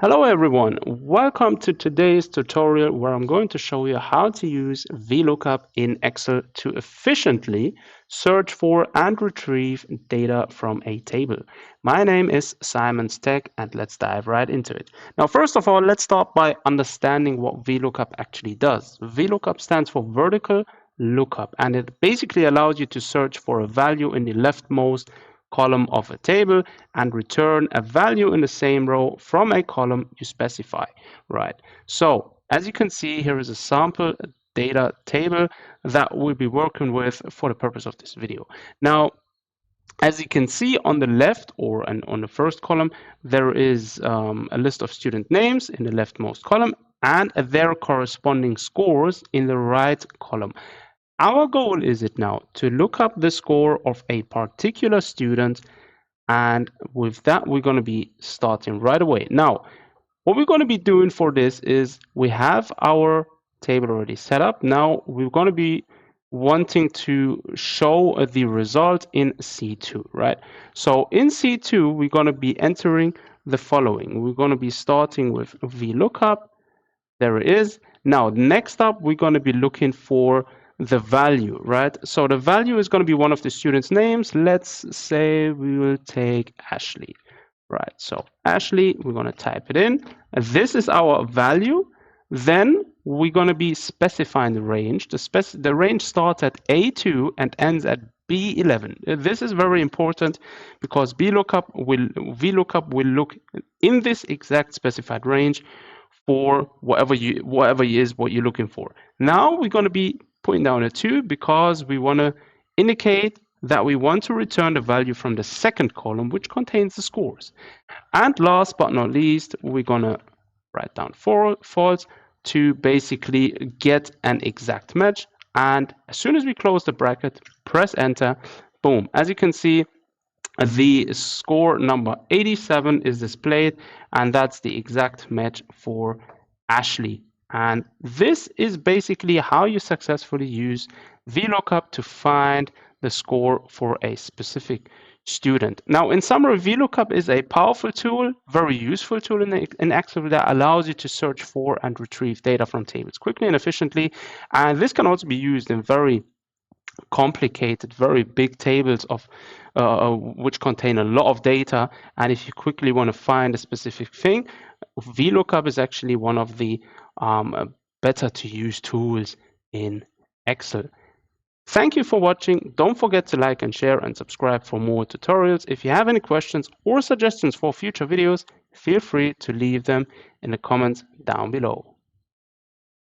Hello everyone, welcome to today's tutorial where I'm going to show you how to use VLOOKUP in Excel to efficiently search for and retrieve data from a table. My name is Simon's Tech and let's dive right into it. Now first of all, let's start by understanding what VLOOKUP actually does. VLOOKUP stands for vertical lookup and it basically allows you to search for a value in the leftmost column of a table and return a value in the same row from a column you specify, right? So as you can see, here is a sample data table that we'll be working with for the purpose of this video. Now, as you can see on the left or on the first column, there is a list of student names in the leftmost column and their corresponding scores in the right column. Our goal is it now to look up the score of a particular student, and with that we're going to be starting right away. Now what we're going to be doing for this is we have our table already set up. Now we're going to be wanting to show the result in C2, right? So in C2 we're going to be entering the following. We're going to be starting with VLOOKUP. There it is. Now next up we're going to be looking for the value, right? So the value is going to be one of the students' names. Let's say we will take Ashley, right? So Ashley, we're going to type it in. This is our value. Then we're going to be specifying the range. The range starts at A2 and ends at B11. This is very important because VLOOKUP will look in this exact specified range for whatever is what you're looking for. Now we're going to be putting down a 2 because we want to indicate that we want to return the value from the second column, which contains the scores. And last but not least, we're going to write down false to basically get an exact match. And as soon as we close the bracket, press enter, boom. As you can see, the score number 87 is displayed, and that's the exact match for Ashley. And this is basically how you successfully use VLOOKUP to find the score for a specific student. Now, in summary, VLOOKUP is a powerful tool, very useful tool in Excel that allows you to search for and retrieve data from tables quickly and efficiently. And this can also be used in very complicated, very big tables of which contain a lot of data. And if you quickly want to find a specific thing, VLOOKUP is actually one of the better to use tools in Excel. Thank you for watching. Don't forget to like and share and subscribe for more tutorials. If you have any questions or suggestions for future videos, feel free to leave them in the comments down below.